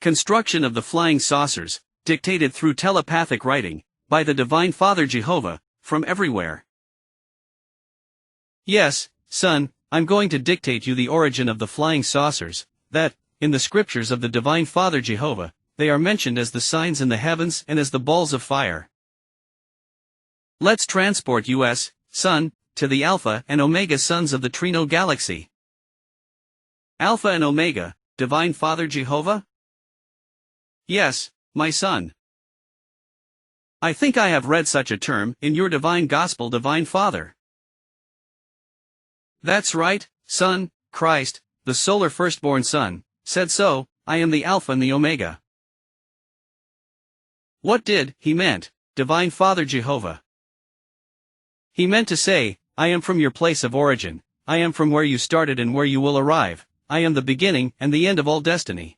construction of the flying saucers, dictated through telepathic writing, by the Divine Father Jehovah, from everywhere. Yes, son, I'm going to dictate you the origin of the flying saucers, that, in the scriptures of the Divine Father Jehovah, they are mentioned as the signs in the heavens and as the balls of fire. Let's transport us, son, to the Alpha and Omega sons of the Trino galaxy. Alpha and Omega, Divine Father Jehovah? Yes, my son. I think I have read such a term in your divine gospel, Divine Father. That's right, son, Christ, the solar firstborn son, said so, I am the Alpha and the Omega. What did he meant, Divine Father Jehovah? He meant to say, I am from your place of origin, I am from where you started and where you will arrive, I am the beginning and the end of all destiny.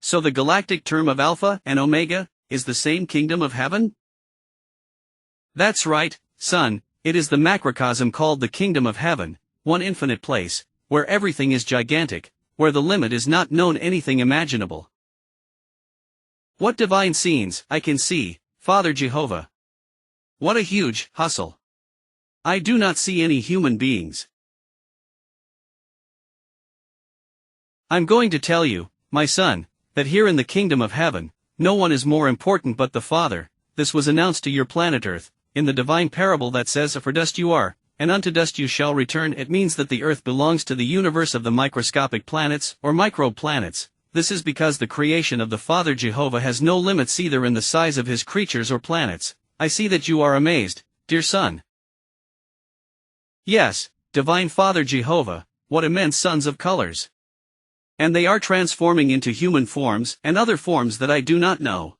So the galactic term of Alpha and Omega is the same kingdom of heaven? That's right, son, it is the macrocosm called the kingdom of heaven, one infinite place, where everything is gigantic, where the limit is not known anything imaginable. What divine scenes I can see, Father Jehovah. What a huge hustle. I do not see any human beings. I'm going to tell you, my son, that here in the kingdom of heaven, no one is more important but the Father. This was announced to your planet Earth, in the divine parable that says, for dust you are, and unto dust you shall return. It means that the Earth belongs to the universe of the microscopic planets, or microbe planets. This is because the creation of the Father Jehovah has no limits either in the size of his creatures or planets. I see that you are amazed, dear son. Yes, Divine Father Jehovah, what immense suns of colors. And they are transforming into human forms and other forms that I do not know.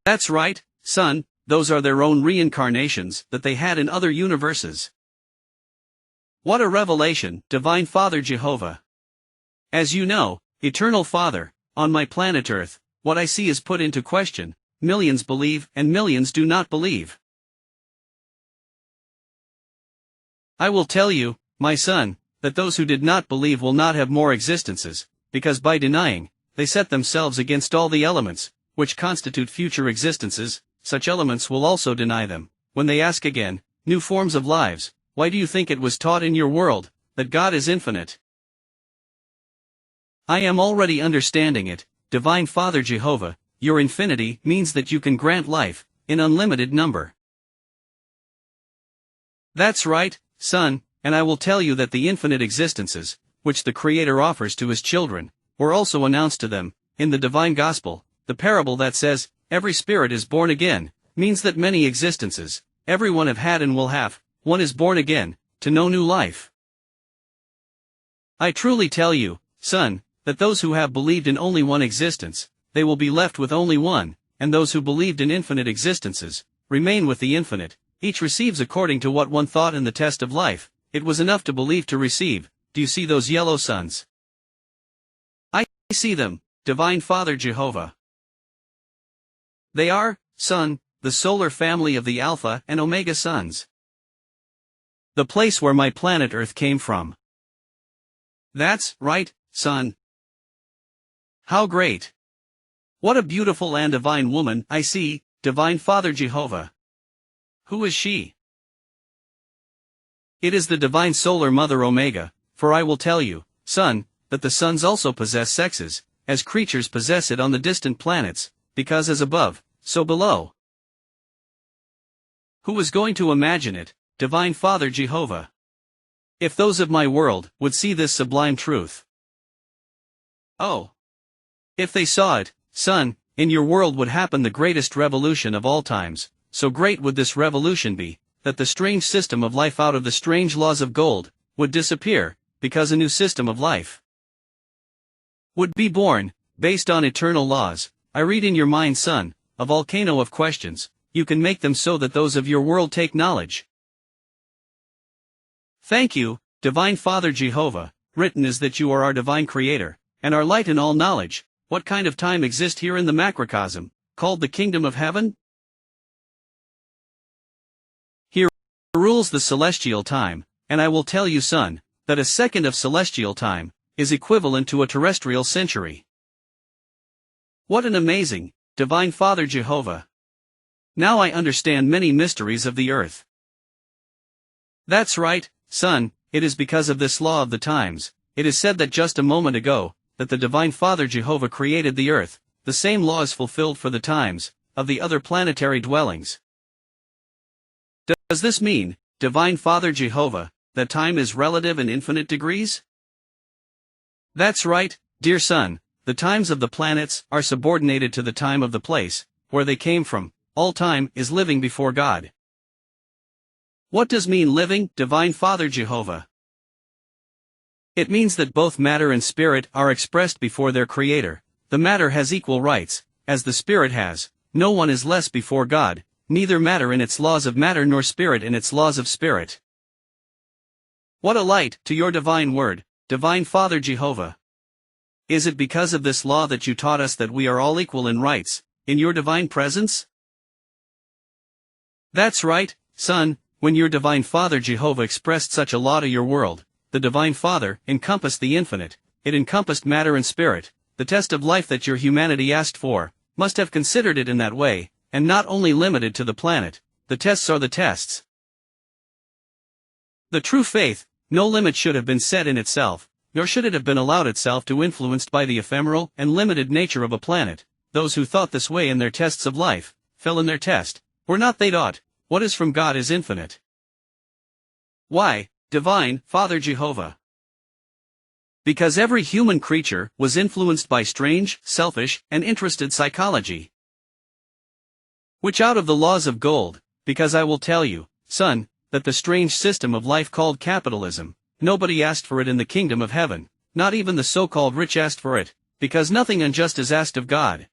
That's right, son, those are their own reincarnations that they had in other universes. What a revelation, Divine Father Jehovah. As you know, Eternal Father, on my planet Earth, what I see is put into question. Millions believe and millions do not believe. I will tell you, my son, that those who did not believe will not have more existences, because by denying, they set themselves against all the elements, which constitute future existences. Such elements will also deny them. When they ask again, new forms of lives, why do you think it was taught in your world, that God is infinite? I am already understanding it, Divine Father Jehovah. Your infinity means that you can grant life, in unlimited number. That's right, son, and I will tell you that the infinite existences, which the Creator offers to his children, were also announced to them, in the divine gospel. The parable that says, every spirit is born again, means that many existences, everyone have had and will have, one is born again, to know new life. I truly tell you, son, that those who have believed in only one existence, they will be left with only one, and those who believed in infinite existences, remain with the infinite. Each receives according to what one thought in the test of life. It was enough to believe to receive. Do you see those yellow suns? I see them, Divine Father Jehovah. They are, son, the solar family of the Alpha and Omega suns. The place where my planet Earth came from. That's right, son. How great! What a beautiful and divine woman I see, Divine Father Jehovah. Who is she? It is the Divine Solar Mother Omega, for I will tell you, son, that the suns also possess sexes, as creatures possess it on the distant planets, because as above, so below. Who was going to imagine it, Divine Father Jehovah? If those of my world would see this sublime truth. Oh! If they saw it, son, in your world would happen the greatest revolution of all times. So great would this revolution be, that the strange system of life out of the strange laws of gold, would disappear, because a new system of life would be born, based on eternal laws. I read in your mind, son, a volcano of questions. You can make them so that those of your world take knowledge. Thank you, Divine Father Jehovah. Written is that you are our divine creator, and our light in all knowledge. What kind of time exists here in the macrocosm, called the kingdom of heaven? Here rules the celestial time, and I will tell you, son, that a second of celestial time is equivalent to a terrestrial century. What an amazing, Divine Father Jehovah! Now I understand many mysteries of the earth. That's right, son, it is because of this law of the times. It is said that just a moment ago, that the Divine Father Jehovah created the earth. The same law is fulfilled for the times of the other planetary dwellings. Does this mean, Divine Father Jehovah, that time is relative in infinite degrees? That's right, dear son, the times of the planets are subordinated to the time of the place where they came from. All time is living before God. What does mean living, Divine Father Jehovah? It means that both matter and spirit are expressed before their Creator. The matter has equal rights, as the spirit has. No one is less before God, neither matter in its laws of matter nor spirit in its laws of spirit. What a light to your divine word, Divine Father Jehovah! Is it because of this law that you taught us that we are all equal in rights, in your divine presence? That's right, son, when your Divine Father Jehovah expressed such a law to your world, the Divine Father encompassed the infinite, it encompassed matter and spirit. The test of life that your humanity asked for, must have considered it in that way, and not only limited to the planet. The tests are the tests. The true faith, no limit should have been set in itself, nor should it have been allowed itself to influenced by the ephemeral and limited nature of a planet. Those who thought this way in their tests of life, fell in their test, were not they taught, what is from God is infinite. Why, Divine Father Jehovah? Because every human creature was influenced by strange, selfish, and interested psychology. Which out of the laws of gold, because I will tell you, son, that the strange system of life called capitalism, nobody asked for it in the kingdom of heaven, not even the so-called rich asked for it, because nothing unjust is asked of God.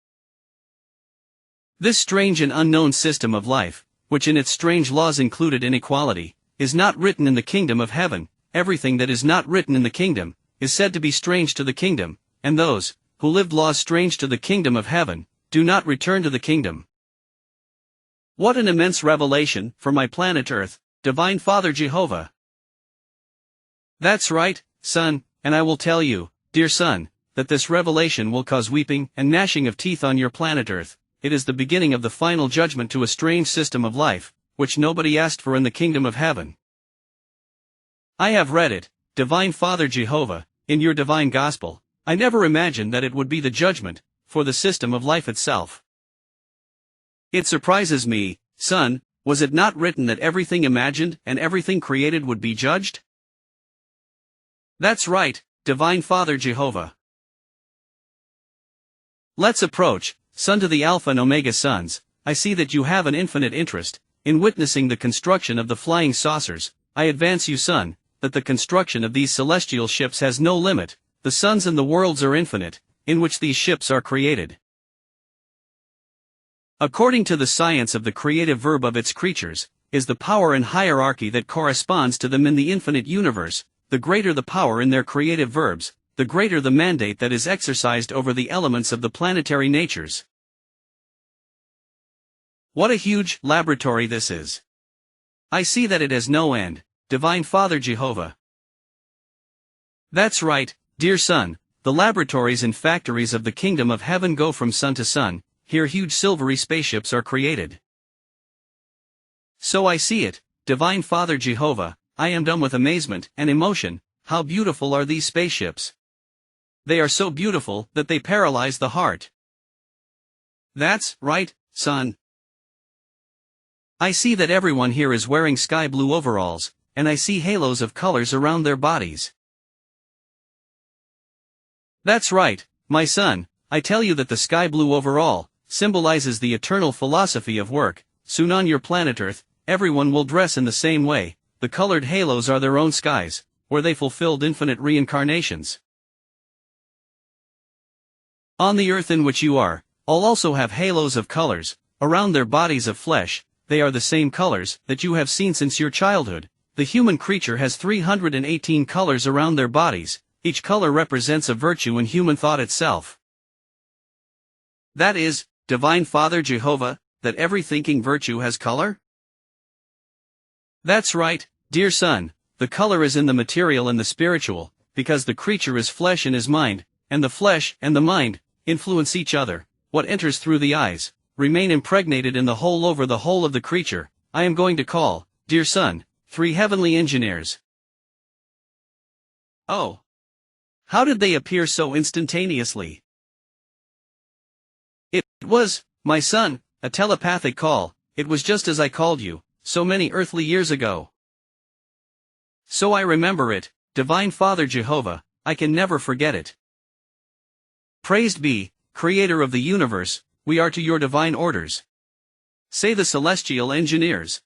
This strange and unknown system of life, which in its strange laws included inequality, is not written in the kingdom of heaven. Everything that is not written in the kingdom is said to be strange to the kingdom, and those who lived laws strange to the kingdom of heaven do not return to the kingdom. What an immense revelation for my planet Earth, Divine Father Jehovah! That's right, son, and I will tell you, dear son, that this revelation will cause weeping and gnashing of teeth on your planet Earth. It is the beginning of the final judgment to a strange system of life, which nobody asked for in the kingdom of heaven. I have read it, Divine Father Jehovah, in your divine gospel. I never imagined that it would be the judgment for the system of life itself. It surprises me, son, was it not written that everything imagined and everything created would be judged? That's right, Divine Father Jehovah. Let's approach, son to the Alpha and Omega sons. I see that you have an infinite interest in witnessing the construction of the flying saucers. I advance you, son, that the construction of these celestial ships has no limit. The suns and the worlds are infinite, in which these ships are created. According to the science of the creative verb of its creatures, is the power and hierarchy that corresponds to them in the infinite universe. The greater the power in their creative verbs, the greater the mandate that is exercised over the elements of the planetary natures. What a huge laboratory this is! I see that it has no end, Divine Father Jehovah. That's right, dear son, the laboratories and factories of the kingdom of heaven go from sun to sun. Here huge silvery spaceships are created. So I see it, Divine Father Jehovah. I am dumb with amazement and emotion. How beautiful are these spaceships! They are so beautiful that they paralyze the heart. That's right, son. I see that everyone here is wearing sky blue overalls, and I see halos of colors around their bodies. That's right, my son, I tell you that the sky blue overall symbolizes the eternal philosophy of work. Soon on your planet Earth, everyone will dress in the same way. The colored halos are their own skies, where they fulfilled infinite reincarnations. On the earth in which you are, all also have halos of colors around their bodies of flesh. They are the same colors that you have seen since your childhood. The human creature has 318 colors around their bodies. Each color represents a virtue in human thought itself. That is, Divine Father Jehovah, that every thinking virtue has color? That's right, dear son, the color is in the material and the spiritual. because the creature is flesh and is mind, and the flesh and the mind influence each other. What enters through the eyes remain impregnated in the whole over the whole of the creature. I am going to call, dear son, 3 heavenly engineers. Oh! How did they appear so instantaneously? It was, my son, a telepathic call. It was just as I called you, so many earthly years ago. So I remember it, Divine Father Jehovah, I can never forget it. Praised be, Creator of the universe, we are to your divine orders. Say the celestial engineers.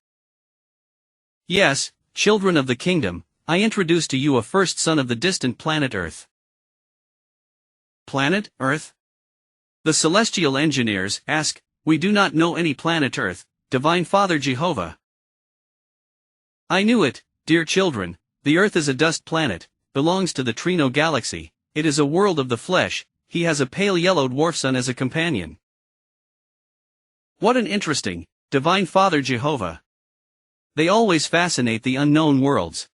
Yes, children of the kingdom, I introduce to you a first son of the distant planet Earth. Planet Earth? The celestial engineers ask, we do not know any planet Earth, Divine Father Jehovah. I knew it, dear children, the Earth is a dust planet, belongs to the Trino galaxy, it is a world of the flesh, he has a pale yellow dwarf sun as a companion. What an interesting, Divine Father Jehovah. They always fascinate the unknown worlds.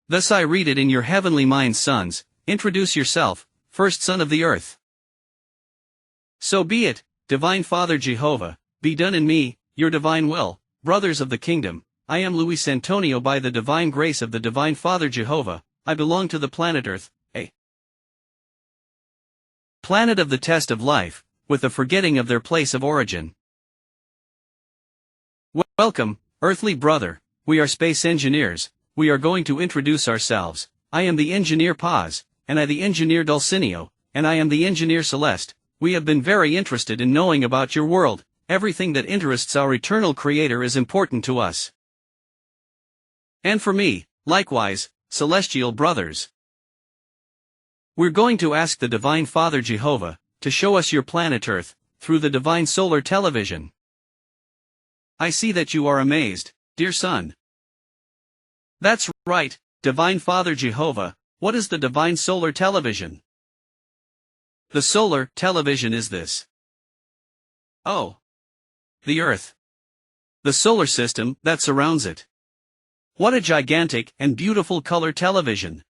Thus I read it in your heavenly minds, sons, introduce yourself, first son of the earth. So be it, Divine Father Jehovah, be done in me, your divine will, brothers of the kingdom. I am Luis Antonio. By the divine grace of the Divine Father Jehovah, I belong to the planet Earth, a planet of the test of life, with the forgetting of their place of origin. Welcome, earthly brother, we are space engineers, we are going to introduce ourselves. I am the engineer Paz, and I the engineer Dulcineo, and I am the engineer Celeste. We have been very interested in knowing about your world, everything that interests our eternal Creator is important to us. And for me, likewise, celestial brothers. We're going to ask the Divine Father Jehovah to show us your planet Earth through the divine solar television. I see that you are amazed, dear son. That's right, Divine Father Jehovah. What is the divine solar television? The solar television is this. Oh. The Earth. The solar system that surrounds it. What a gigantic and beautiful color television.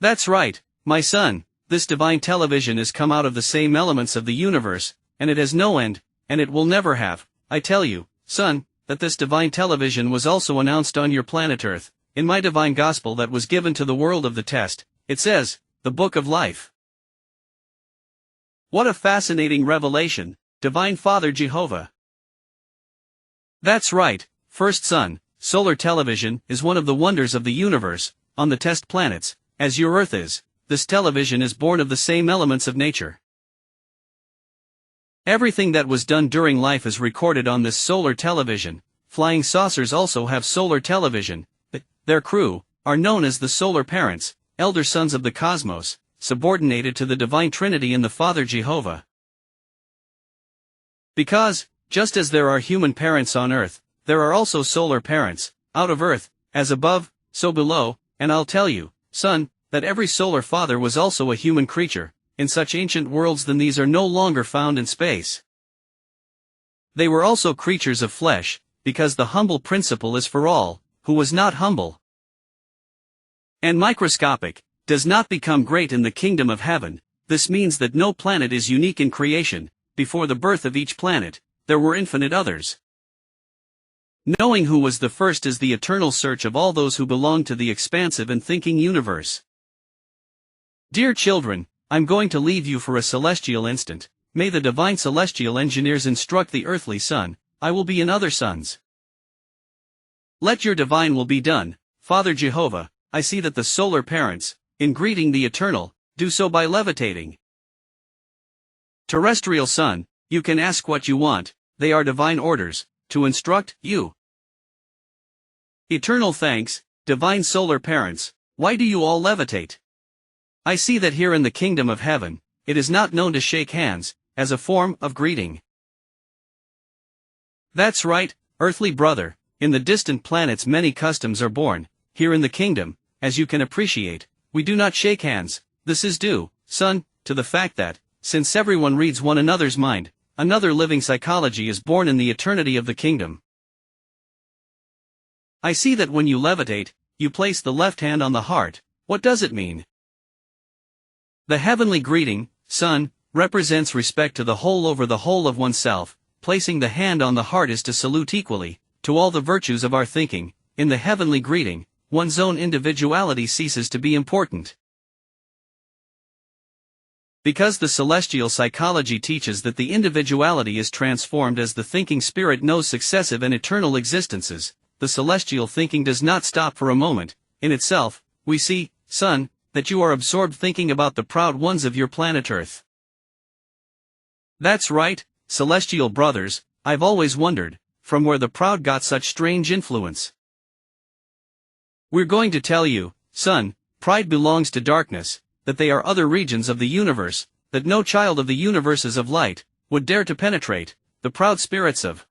That's right, my son, this divine television has come out of the same elements of the universe, and it has no end, and it will never have. I tell you, son, that this divine television was also announced on your planet Earth, in my divine gospel that was given to the world of the test. It says, the Book of Life. What a fascinating revelation, Divine Father Jehovah. That's right, first son, solar television is one of the wonders of the universe, on the test planets, as your Earth is. This television is born of the same elements of nature. Everything that was done during life is recorded on this solar television. Flying saucers also have solar television, but their crew are known as the solar parents, elder sons of the cosmos, subordinated to the divine Trinity and the Father Jehovah. Because, just as there are human parents on Earth, there are also solar parents, out of Earth, as above, so below, and I'll tell you, son, that every solar father was also a human creature, in such ancient worlds than these are no longer found in space. They were also creatures of flesh, because the humble principle is for all, who was not humble and microscopic, does not become great in the kingdom of heaven. This means that no planet is unique in creation. Before the birth of each planet, there were infinite others. Knowing who was the first is the eternal search of all those who belong to the expansive and thinking universe. Dear children, I'm going to leave you for a celestial instant. May the divine celestial engineers instruct the earthly son. I will be in other sons. Let your divine will be done, Father Jehovah. I see that the solar parents, in greeting the eternal, do so by levitating. Terrestrial son, you can ask what you want, they are divine orders, to instruct you. Eternal thanks, divine solar parents, why do you all levitate? I see that here in the kingdom of heaven, it is not known to shake hands, as a form of greeting. That's right, earthly brother, in the distant planets many customs are born. Here in the kingdom, as you can appreciate, we do not shake hands. This is due, son, to the fact that, since everyone reads one another's mind, another living psychology is born in the eternity of the kingdom. I see that when you levitate, you place the left hand on the heart. What does it mean? The heavenly greeting, son, represents respect to the whole over the whole of oneself. Placing the hand on the heart is to salute equally, to all the virtues of our thinking. In the heavenly greeting, one's own individuality ceases to be important. Because the celestial psychology teaches that the individuality is transformed as the thinking spirit knows successive and eternal existences, the celestial thinking does not stop for a moment. In itself, we see, son, that you are absorbed thinking about the proud ones of your planet Earth. That's right, celestial brothers, I've always wondered, from where the proud got such strange influence. We're going to tell you, son, pride belongs to darkness, that they are other regions of the universe, that no child of the universes of light would dare to penetrate. The proud spirits of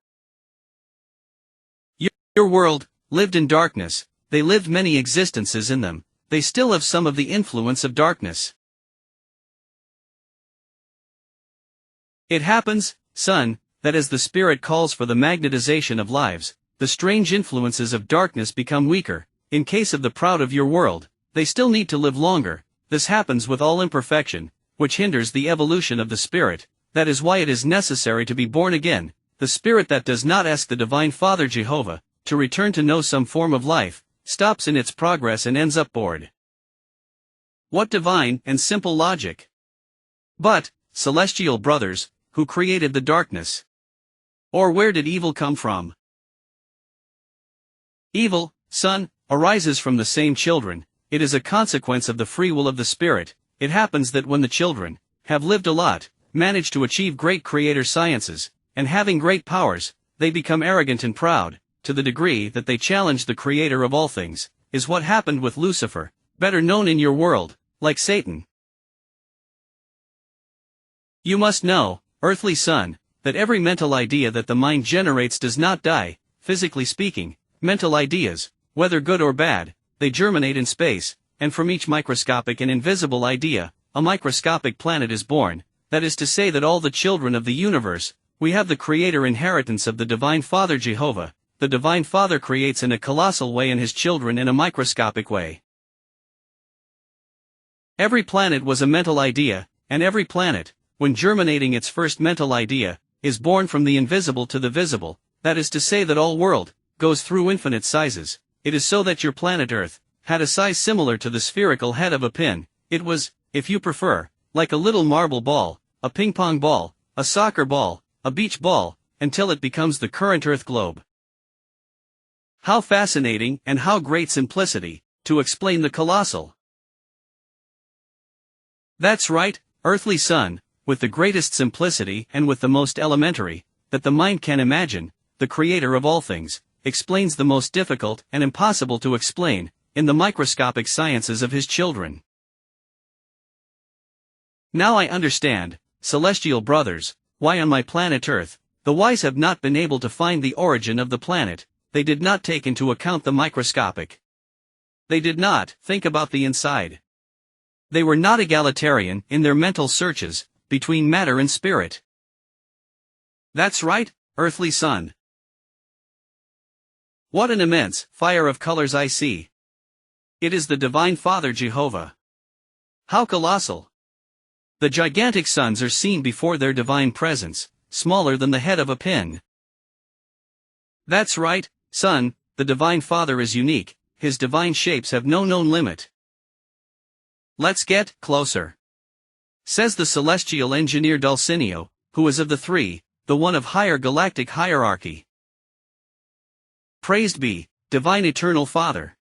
your world lived in darkness. They lived many existences in them. They still have some of the influence of darkness. It happens, son, that as the spirit calls for the magnetization of lives, the strange influences of darkness become weaker. In case of the proud of your world, they still need to live longer. This happens with all imperfection, which hinders the evolution of the spirit. That is why it is necessary to be born again. The spirit that does not ask the Divine Father Jehovah to return to know some form of life, stops in its progress and ends up bored. What divine and simple logic! But, celestial brothers, who created the darkness? Or where did evil come from? Evil, son, arises from the same children. It is a consequence of the free will of the spirit. It happens that when the children have lived a lot, manage to achieve great creator sciences, and having great powers, they become arrogant and proud, to the degree that they challenge the creator of all things, is what happened with Lucifer, better known in your world, like Satan. You must know, earthly son, that every mental idea that the mind generates does not die. Physically speaking, mental ideas, whether good or bad, they germinate in space, and from each microscopic and invisible idea, a microscopic planet is born. That is to say that all the children of the universe, we have the creator inheritance of the Divine Father Jehovah. The Divine Father creates in a colossal way and his children in a microscopic way. Every planet was a mental idea, and every planet, when germinating its first mental idea, is born from the invisible to the visible. That is to say that all world goes through infinite sizes. It is so that your planet Earth had a size similar to the spherical head of a pin. It was, if you prefer, like a little marble ball, a ping-pong ball, a soccer ball, a beach ball, until it becomes the current Earth globe. How fascinating and how great simplicity, to explain the colossal. That's right, earthly son, with the greatest simplicity and with the most elementary, that the mind can imagine, the creator of all things, explains the most difficult and impossible to explain, in the microscopic sciences of his children. Now I understand, celestial brothers, why on my planet Earth, the wise have not been able to find the origin of the planet. They did not take into account the microscopic. They did not think about the inside. They were not egalitarian in their mental searches between matter and spirit. That's right, earthly son. What an immense fire of colors I see. It is the Divine Father Jehovah. How colossal! The gigantic suns are seen before their divine presence, smaller than the head of a pin. That's right, son, the Divine Father is unique, his divine shapes have no known limit. Let's get closer. Says the celestial engineer Dulcineo, who is of the three, the one of higher galactic hierarchy. Praised be, divine eternal Father.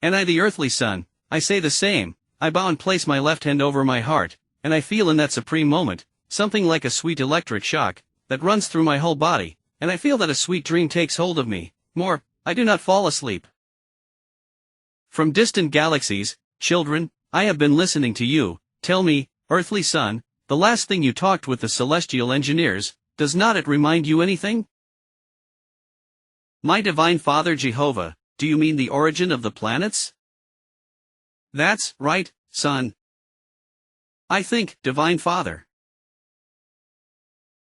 And I the earthly son, I say the same, I bow and place my left hand over my heart, and I feel in that supreme moment, something like a sweet electric shock, that runs through my whole body, and I feel that a sweet dream takes hold of me. More, I do not fall asleep. From distant galaxies, children, I have been listening to you. Tell me, earthly son, the last thing you talked with the celestial engineers, does not it remind you anything? My Divine Father Jehovah, do you mean the origin of the planets? That's right, son. I think, Divine Father.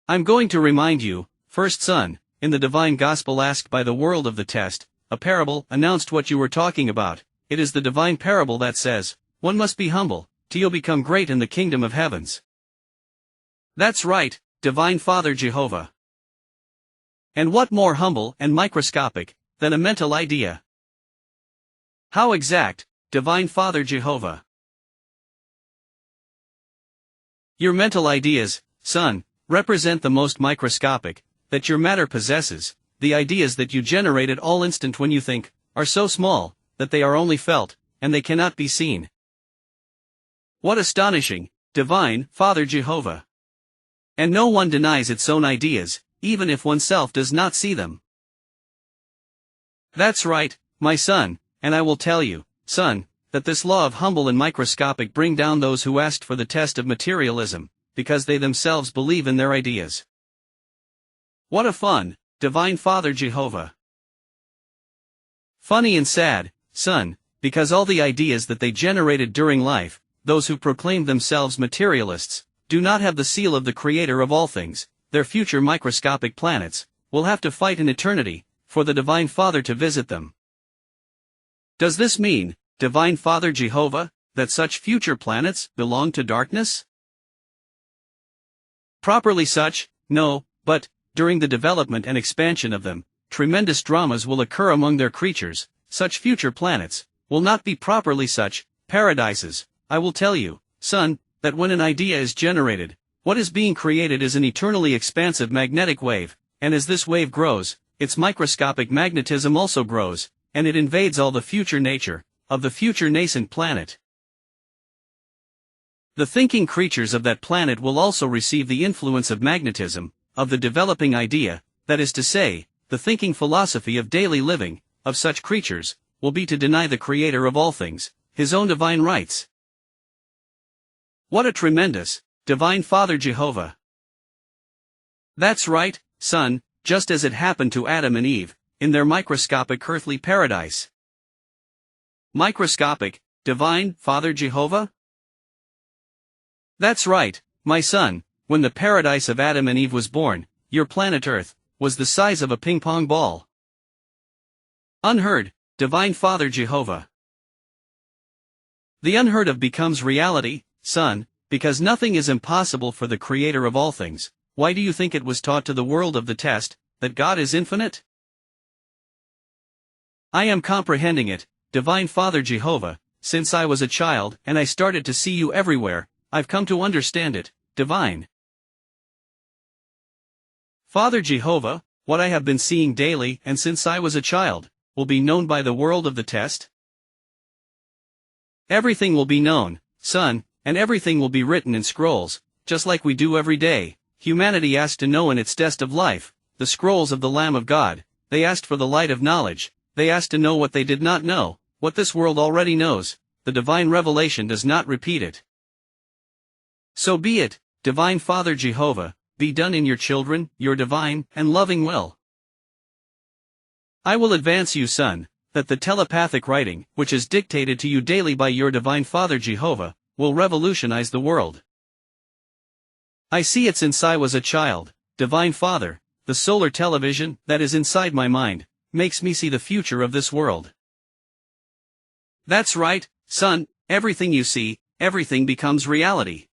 I'm going to remind you, first son, in the Divine Gospel asked by the world of the test, a parable, announced what you were talking about. It is the divine parable that says, one must be humble, till you become great in the kingdom of heavens. That's right, Divine Father Jehovah. And what more humble and microscopic than a mental idea? How exact, Divine Father Jehovah? Your mental ideas, son, represent the most microscopic that your matter possesses. The ideas that you generate at all instant when you think are so small that they are only felt, and they cannot be seen. What astonishing, Divine Father Jehovah! And no one denies its own ideas, even if oneself does not see them. That's right, my son, and I will tell you, son, that this law of humble and microscopic bring down those who asked for the test of materialism, because they themselves believe in their ideas. What a fun, Divine Father Jehovah! Funny and sad, son, because all the ideas that they generated during life, those who proclaimed themselves materialists, do not have the seal of the Creator of all things. Their future microscopic planets will have to fight in eternity for the Divine Father to visit them. Does this mean, Divine Father Jehovah, that such future planets belong to darkness? Properly such, no, but, during the development and expansion of them, tremendous dramas will occur among their creatures. Such future planets will not be properly such paradises. I will tell you, son, that when an idea is generated, what is being created is an eternally expansive magnetic wave, and as this wave grows, its microscopic magnetism also grows, and it invades all the future nature of the future nascent planet. The thinking creatures of that planet will also receive the influence of magnetism, of the developing idea, that is to say, the thinking philosophy of daily living, of such creatures, will be to deny the Creator of all things, His own divine rights. What a tremendous, Divine Father Jehovah! That's right, son, just as it happened to Adam and Eve, in their microscopic earthly paradise. Microscopic, Divine Father Jehovah? That's right, my son, when the paradise of Adam and Eve was born, your planet Earth was the size of a ping-pong ball. Unheard, Divine Father Jehovah. The unheard of becomes reality, son, because nothing is impossible for the Creator of all things. Why do you think it was taught to the world of the test, that God is infinite? I am comprehending it, Divine Father Jehovah, since I was a child and I started to see you everywhere. I've come to understand it, Divine Father Jehovah. What I have been seeing daily and since I was a child, will be known by the world of the test. Everything will be known, son, and everything will be written in scrolls, just like we do every day. Humanity asked to know in its test of life, the scrolls of the Lamb of God. They asked for the light of knowledge. They asked to know what they did not know, what this world already knows. The divine revelation does not repeat it. So be it, Divine Father Jehovah, be done in your children, your divine and loving will. I will advance you, son, that the telepathic writing, which is dictated to you daily by your Divine Father Jehovah, will revolutionize the world. I see it since I was a child, Divine Father. The solar television that is inside my mind makes me see the future of this world. That's right, son, everything you see, everything becomes reality.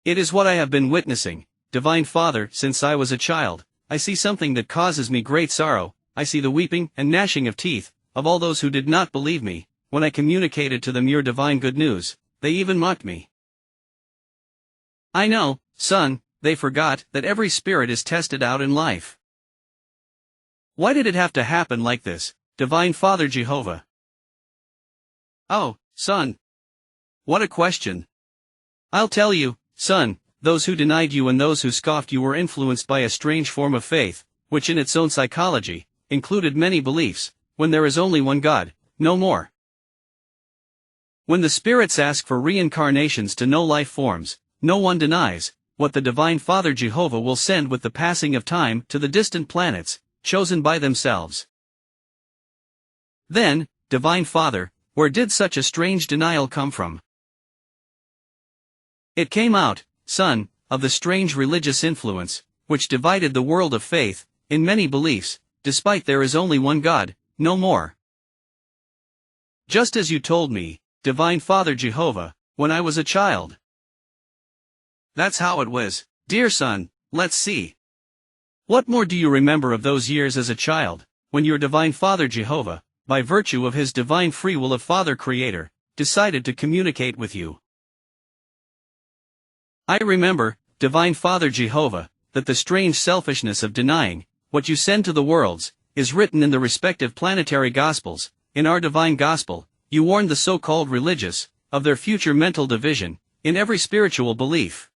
It is what I have been witnessing, Divine Father, since I was a child. I see something that causes me great sorrow. I see the weeping and gnashing of teeth of all those who did not believe me when I communicated to them your divine good news. They even mocked me. I know, son, they forgot that every spirit is tested out in life. Why did it have to happen like this, Divine Father Jehovah? Oh, son. What a question. I'll tell you, son, those who denied you and those who scoffed you were influenced by a strange form of faith, which in its own psychology, included many beliefs, when there is only one God, no more. When the spirits ask for reincarnations to no life forms, no one denies what the Divine Father Jehovah will send with the passing of time to the distant planets, chosen by themselves. Then, Divine Father, where did such a strange denial come from? It came out, son, of the strange religious influence, which divided the world of faith, in many beliefs, despite there is only one God, no more. Just as you told me, Divine Father Jehovah, when I was a child. That's how it was, dear son. Let's see. What more do you remember of those years as a child, when your Divine Father Jehovah, by virtue of his divine free will of Father Creator, decided to communicate with you? I remember, Divine Father Jehovah, that the strange selfishness of denying what you send to the worlds is written in the respective planetary gospels. In our divine gospel, you warned the so-called religious of their future mental division in every spiritual belief.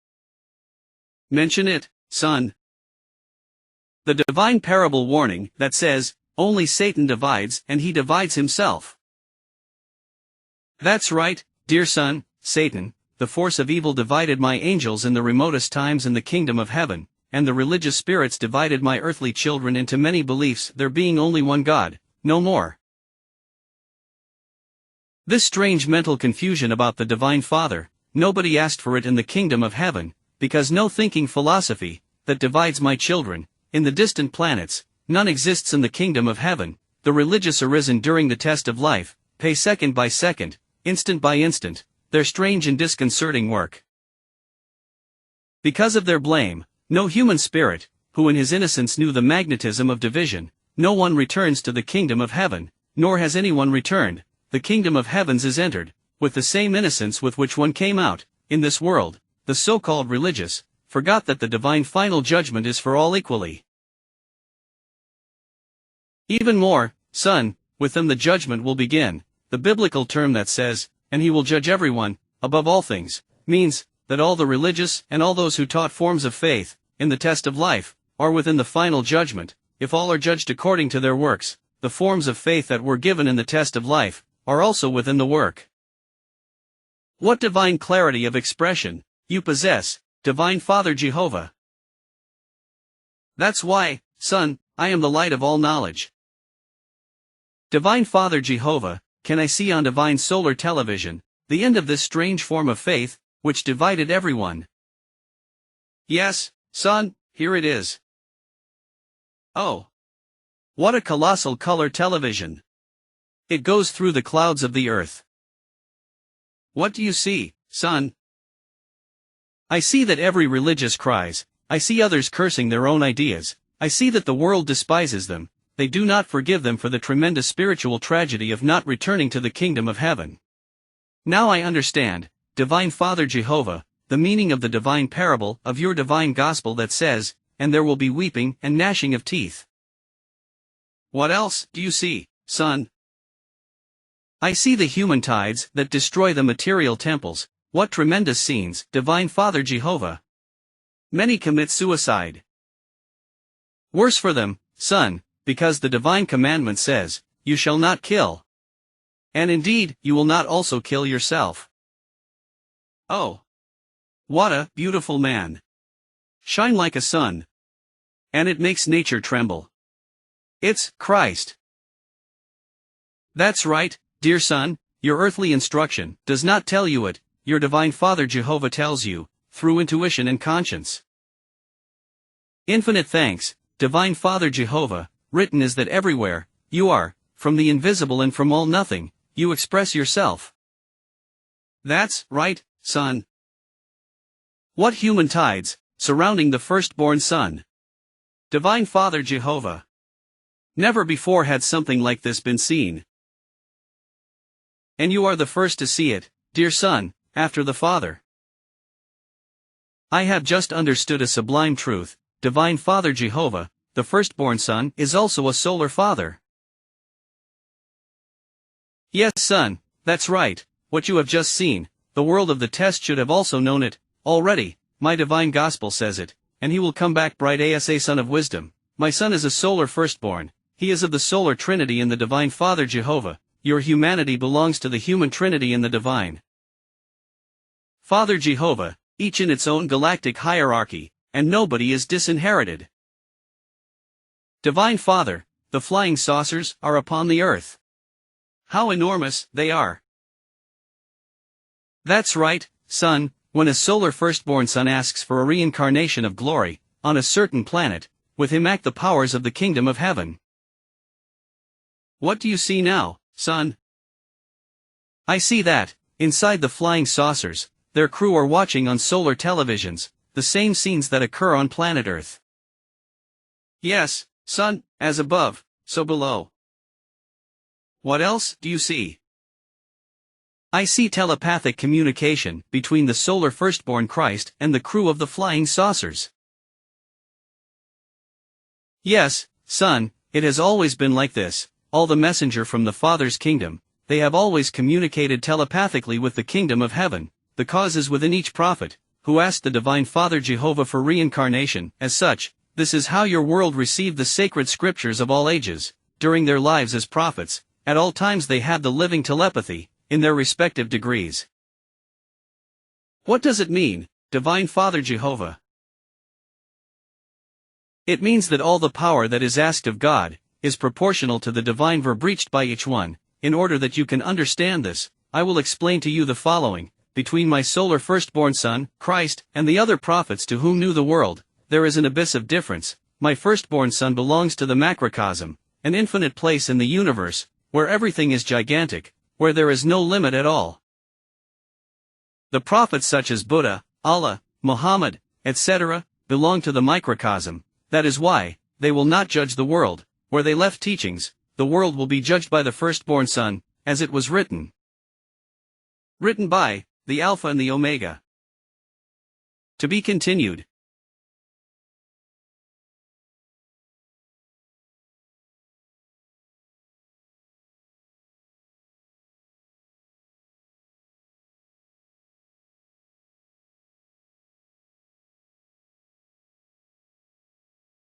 Mention it, son. The divine parable warning that says, only Satan divides and he divides himself. That's right, dear son. Satan, the force of evil, divided my angels in the remotest times in the kingdom of heaven, and the religious spirits divided my earthly children into many beliefs, there being only one God, no more. This strange mental confusion about the Divine Father, nobody asked for it in the kingdom of heaven, because no thinking philosophy that divides my children in the distant planets, none exists in the kingdom of heaven. The religious arisen during the test of life, pay second by second, instant by instant, their strange and disconcerting work. Because of their blame, no human spirit, who in his innocence knew the magnetism of division, no one returns to the kingdom of heaven, nor has anyone returned. The kingdom of heavens is entered, with the same innocence with which one came out. In this world, the so-called religious forgot that the divine final judgment is for all equally. Even more, son, with them the judgment will begin. The biblical term that says, and he will judge everyone, above all things, means that all the religious and all those who taught forms of faith in the test of life are within the final judgment. If all are judged according to their works, the forms of faith that were given in the test of life are also within the work. What divine clarity of expression you possess, Divine Father Jehovah. That's why, son, I am the light of all knowledge. Divine Father Jehovah, can I see on divine solar television the end of this strange form of faith, which divided everyone? Yes, son, here it is. Oh! What a colossal color television! It goes through the clouds of the earth. What do you see, son? I see that every religious cries, I see others cursing their own ideas, I see that the world despises them, they do not forgive them for the tremendous spiritual tragedy of not returning to the kingdom of heaven. Now I understand, Divine Father Jehovah, the meaning of the divine parable of your divine gospel that says, and there will be weeping and gnashing of teeth. What else do you see, son? I see the human tides that destroy the material temples. What tremendous scenes, Divine Father Jehovah! Many commit suicide. Worse for them, son, because the divine commandment says, you shall not kill. And indeed, you will not also kill yourself. Oh! What a beautiful man! Shine like a sun. And it makes nature tremble. It's Christ. That's right, dear son, your earthly instruction does not tell you it, your Divine Father Jehovah tells you, through intuition and conscience. Infinite thanks, Divine Father Jehovah. Written is that everywhere you are, from the invisible and from all nothing, you express yourself. That's right, son. What human tides surrounding the firstborn son? Divine Father Jehovah. Never before had something like this been seen. And you are the first to see it, dear son, after the Father. I have just understood a sublime truth, Divine Father Jehovah, the firstborn son is also a solar father. Yes, son, that's right, what you have just seen, the world of the test should have also known it, already, my divine gospel says it, and he will come back bright as a son of wisdom. My son is a solar firstborn, he is of the solar trinity in the Divine Father Jehovah, your humanity belongs to the human trinity in the divine Father Jehovah, each in its own galactic hierarchy, and nobody is disinherited. Divine Father, the flying saucers are upon the earth. How enormous they are. That's right, son, when a solar firstborn son asks for a reincarnation of glory, on a certain planet, with him act the powers of the kingdom of heaven. What do you see now, son? I see that, inside the flying saucers, their crew are watching on solar televisions, the same scenes that occur on planet Earth. Yes, son, as above, so below. What else do you see? I see telepathic communication between the solar firstborn Christ and the crew of the flying saucers. Yes, son, it has always been like this. All the messenger from the Father's kingdom, they have always communicated telepathically with the kingdom of heaven. The cause is within each prophet, who asked the Divine Father Jehovah for reincarnation. As such, this is how your world received the sacred scriptures of all ages. During their lives as prophets, at all times they had the living telepathy, in their respective degrees. What does it mean, Divine Father Jehovah? It means that all the power that is asked of God is proportional to the divine verb reached by each one. In order that you can understand this, I will explain to you the following. Between my solar firstborn son, Christ, and the other prophets to whom knew the world, there is an abyss of difference. My firstborn son belongs to the macrocosm, an infinite place in the universe, where everything is gigantic, where there is no limit at all. The prophets such as Buddha, Allah, Muhammad, etc., belong to the microcosm. That is why, they will not judge the world. Where they left teachings, the world will be judged by the firstborn son, as it was written. Written by the Alpha and the Omega. To be continued.